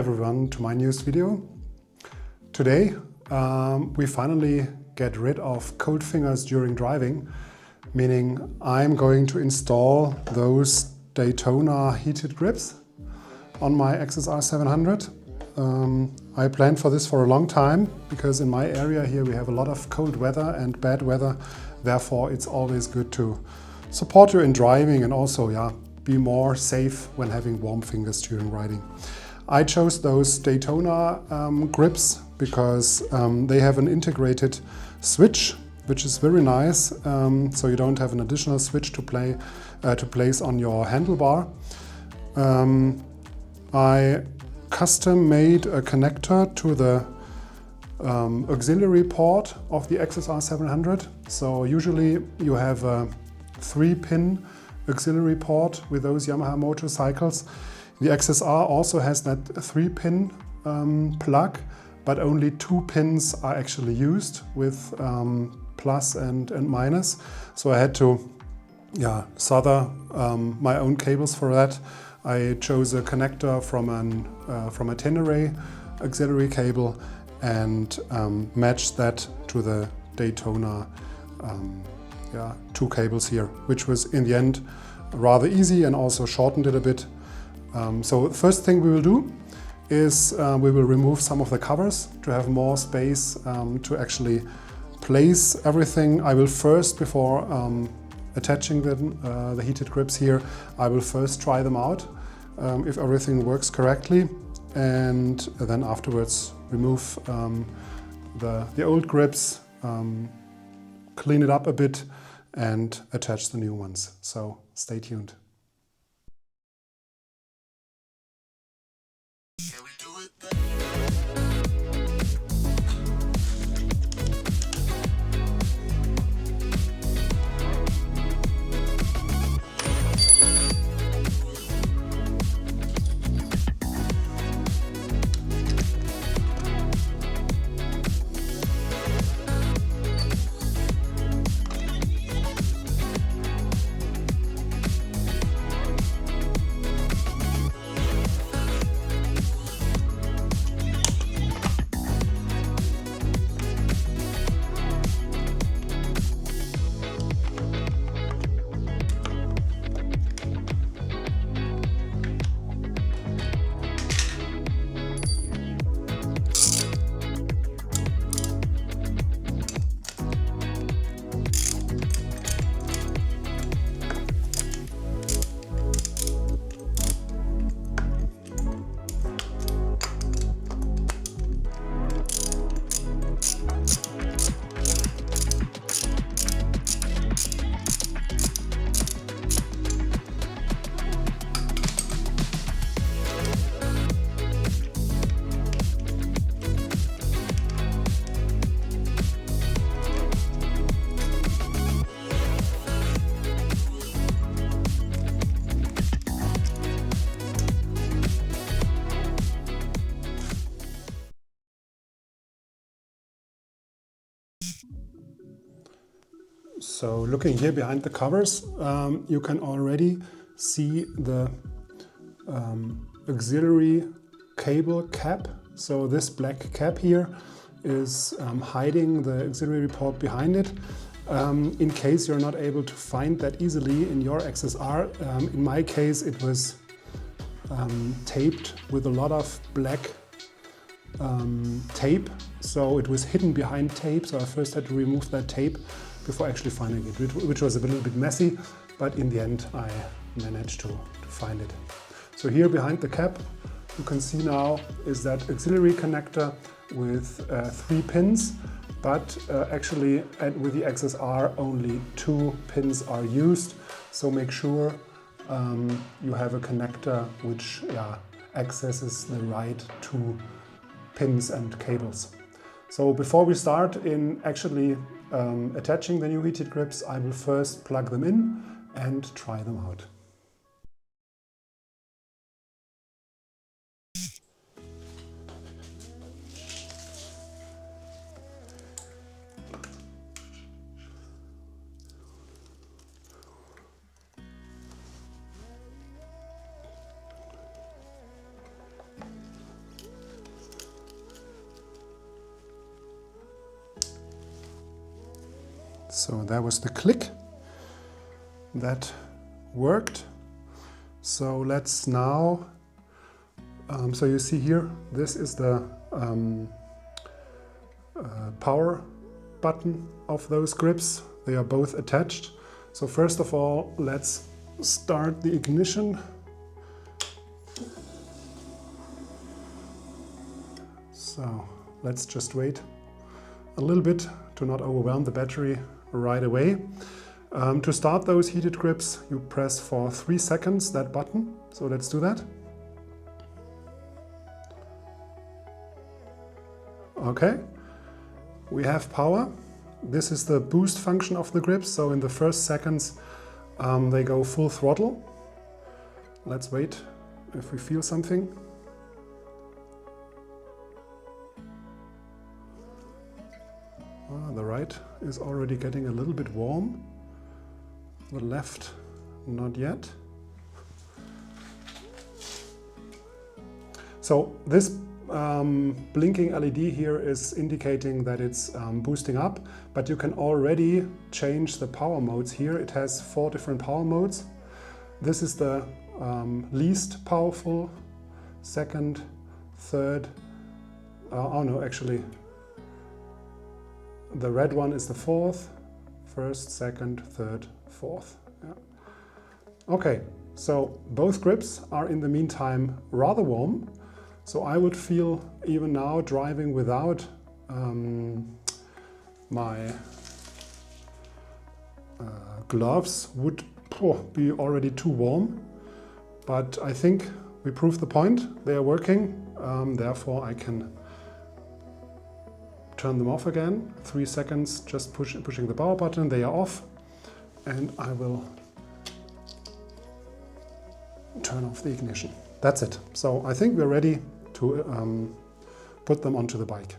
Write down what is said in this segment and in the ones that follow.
everyone to my newest video. Today we finally get rid of cold fingers during driving, meaning I'm going to install those Daytona heated grips on my XSR 700. I planned for this for a long time because in my area here we have a lot of cold weather and bad weather. Therefore it's always good to support you in driving and also be more safe when having warm fingers during riding. I chose those Daytona grips because they have an integrated switch, which is very nice. So you don't have an additional switch to place on your handlebar. I custom made a connector to the auxiliary port of the XSR 700. So usually you have a 3-pin auxiliary port with those Yamaha motorcycles. The XSR also has that 3-pin plug, but only 2 pins are actually used with plus and minus. So I had to solder my own cables for that. I chose a connector from a Ténéré auxiliary cable and matched that to the Daytona 2 cables here, which was in the end rather easy and also shortened it a bit. So the first thing we will do is we will remove some of the covers to have more space to actually place everything. I will first, before attaching the heated grips here, I will first try them out if everything works correctly, and then afterwards remove the old grips, clean it up a bit and attach the new ones. So stay tuned. So looking here behind the covers, you can already see the auxiliary cable cap. So this black cap here is hiding the auxiliary port behind it. In case you're not able to find that easily in your XSR, in my case it was taped with a lot of black tape. So it was hidden behind tape, so I first had to remove that tape before actually finding it, which was a little bit messy, but in the end I managed to find it. So here behind the cap you can see now is that auxiliary connector with 3 pins, but actually with the XSR only 2 pins are used, so make sure you have a connector which accesses the right 2 pins and cables. So before we start in actually attaching the new heated grips, I will first plug them in and try them out. So that was the click. That worked. So let's now, so you see here, this is the power button of those grips. They are both attached. So first of all, let's start the ignition. So let's just wait a little bit to not overwhelm the battery right away. To start those heated grips, you press for 3 seconds that button. So let's do that. Okay, we have power. This is the boost function of the grips. So in the first seconds, they go full throttle. Let's wait if we feel something. The right is already getting a little bit warm. The left, not yet. So this blinking LED here is indicating that it's boosting up, but you can already change the power modes here. It has 4 different power modes. This is the least powerful, second, third, oh no, actually, the red one is the 4th, first, second, third, 4th. Yeah. Okay, so both grips are in the meantime rather warm. So I would feel even now driving without my gloves would be already too warm. But I think we proved the point. They are working, therefore I can turn them off again. 3 seconds, just pushing the power button, they are off. And I will turn off the ignition. That's it. So I think we're ready to put them onto the bike.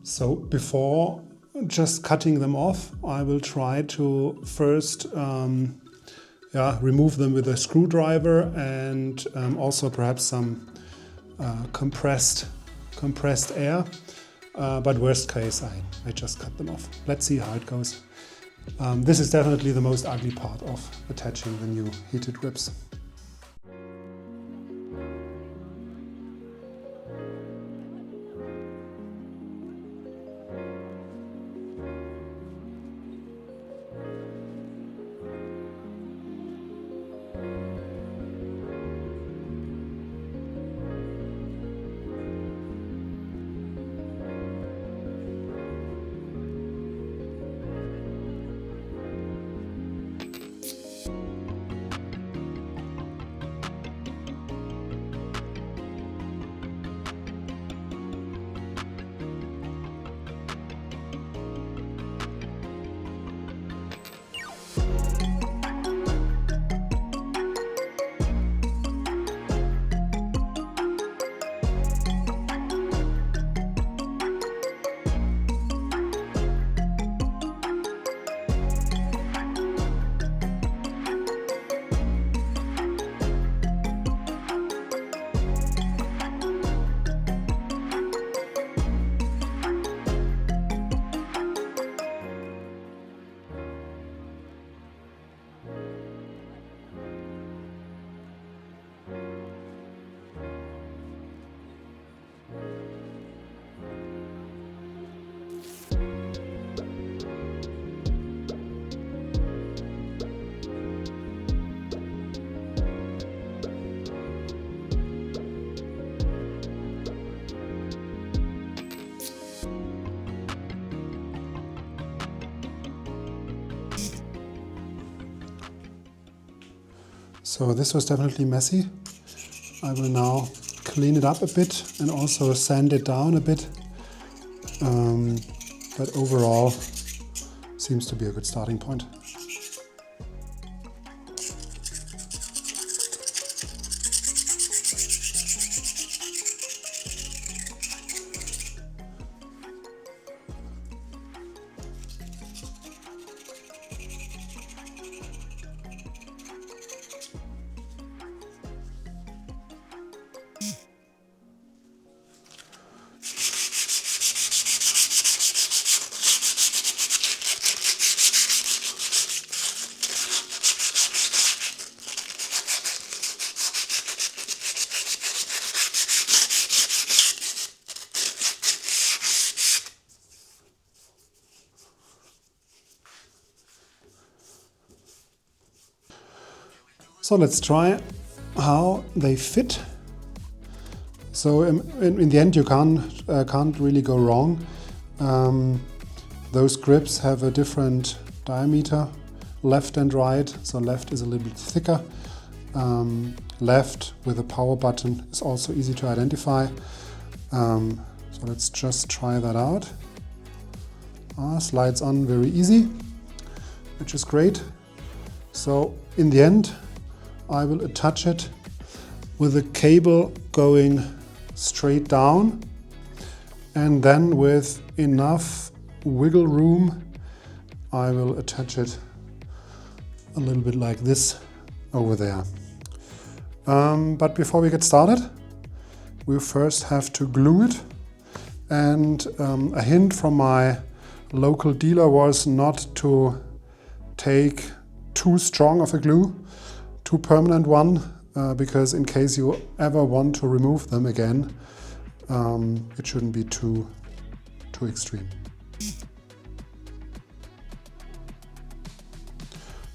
So before just cutting them off, I will try to first remove them with a screwdriver and also perhaps some compressed air. But worst case, I just cut them off. Let's see how it goes. This is definitely the most ugly part of attaching the new heated grips. So this was definitely messy. I will now clean it up a bit and also sand it down a bit. But overall, seems to be a good starting point. So let's try how they fit. So in the end, you can't really go wrong. Those grips have a different diameter, left and right. So left is a little bit thicker. Left with a power button is also easy to identify. So let's just try that out. Slides on very easy, which is great. So in the end, I will attach it with a cable going straight down, and then with enough wiggle room I will attach it a little bit like this over there. But before we get started, we first have to glue it, and a hint from my local dealer was not to take too strong of a glue, too permanent one, because in case you ever want to remove them again, it shouldn't be too extreme.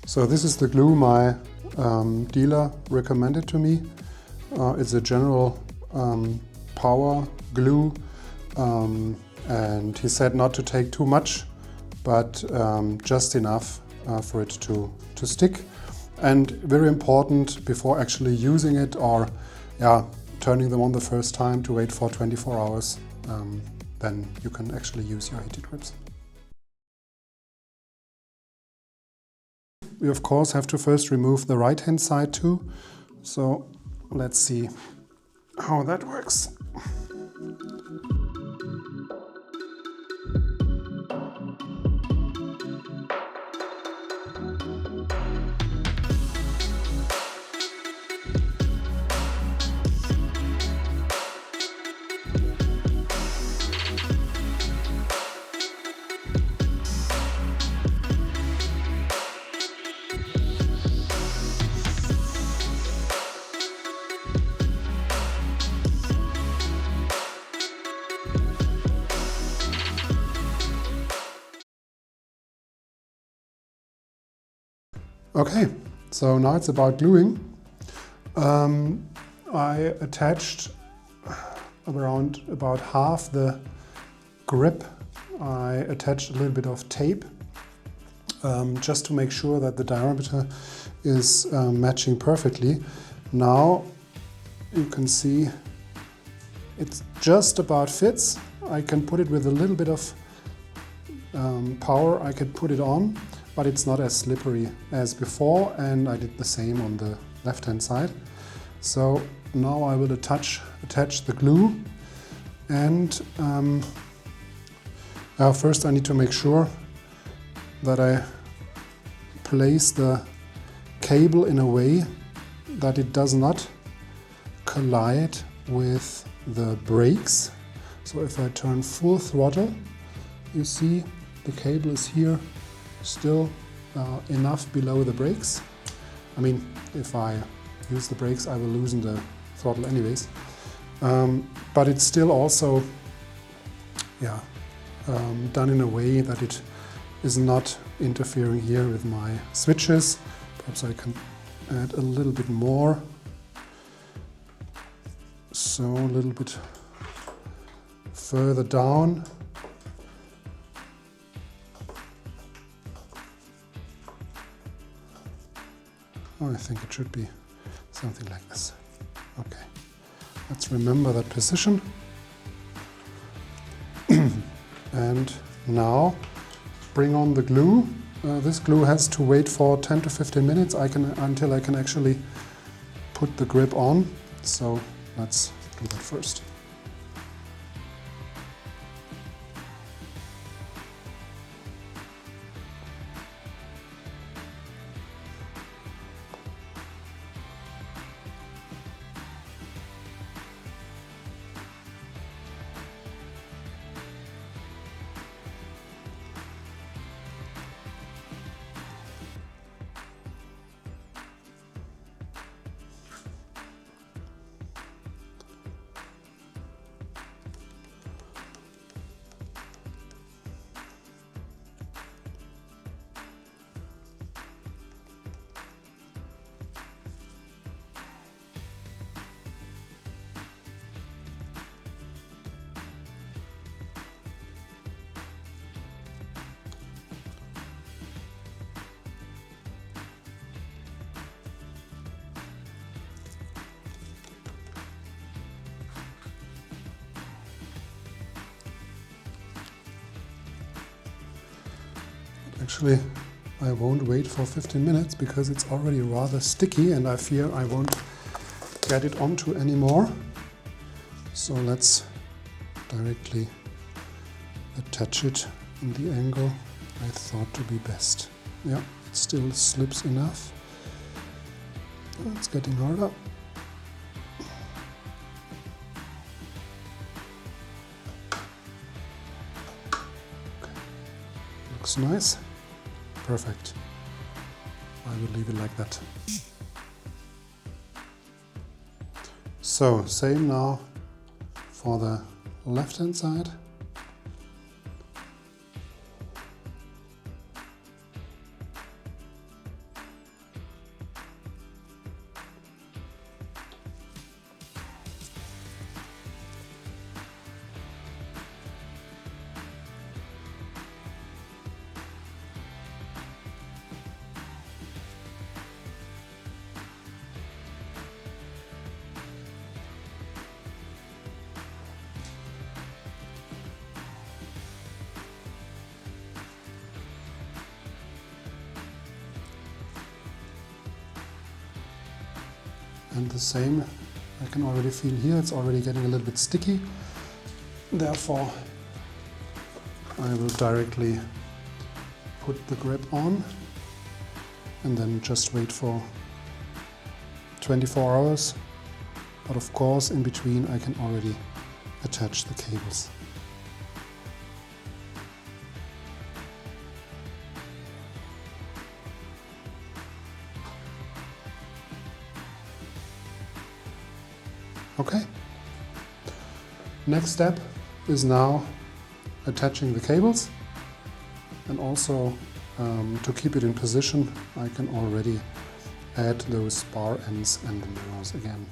So this is the glue my dealer recommended to me. It's a general power glue, and he said not to take too much, but just enough for it to stick. And very important, before actually using it or turning them on the first time, to wait for 24 hours. Then you can actually use your heated grips. We of course have to first remove the right hand side too. So let's see how that works. Okay, so now it's about gluing. I attached around about half the grip. I attached a little bit of tape just to make sure that the diameter is matching perfectly. Now you can see it just about fits. I can put it with a little bit of power, I could put it on, but it's not as slippery as before, and I did the same on the left hand side. So now I will attach the glue, and first I need to make sure that I place the cable in a way that it does not collide with the brakes. So if I turn full throttle, you see the cable is here still enough below the brakes. I mean, if I use the brakes, I will loosen the throttle anyways. But it's still also done in a way that it is not interfering here with my switches. Perhaps I can add a little bit more. So a little bit further down. Oh, I think it should be something like this. Okay, let's remember that position. And now bring on the glue. This glue has to wait for 10 to 15 minutes until I can actually put the grip on. So let's do that first. Actually, I won't wait for 15 minutes because it's already rather sticky and I fear I won't get it onto anymore. So let's directly attach it in the angle I thought to be best. Yeah, it still slips enough. It's getting harder. Okay. Looks nice. Perfect. I will leave it like that. So, same now for the left-hand side. And the same, I can already feel here, it's already getting a little bit sticky. Therefore, I will directly put the grip on and then just wait for 24 hours. But of course, in between, I can already attach the cables. Okay. Next step is now attaching the cables, and also to keep it in position I can already add those bar ends and the mirrors again.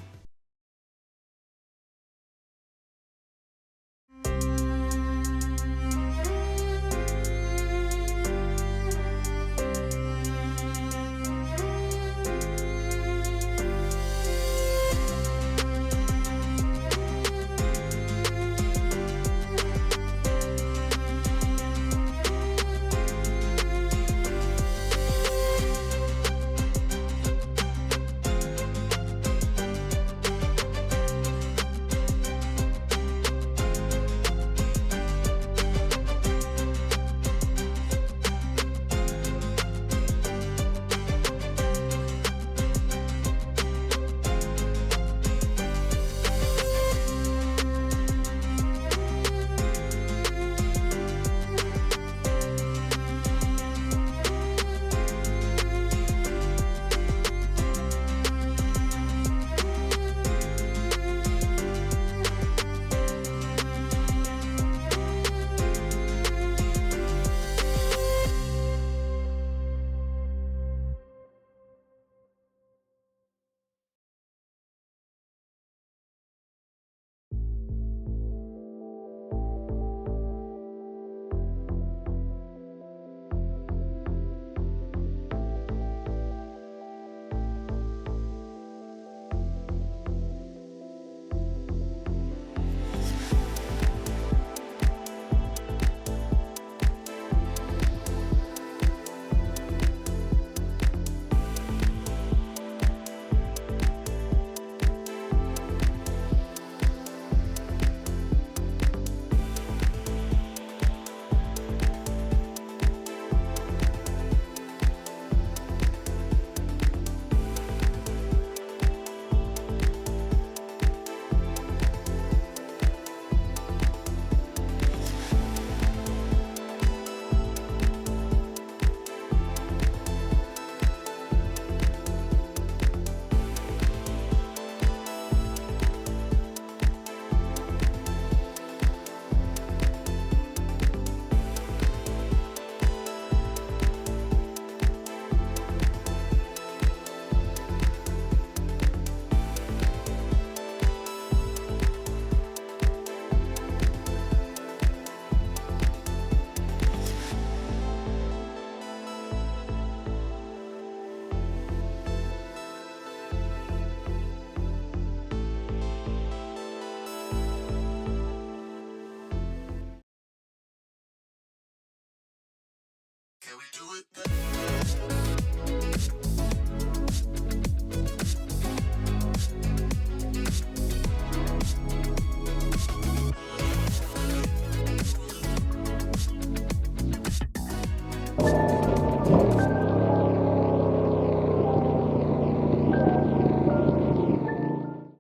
Can we do it?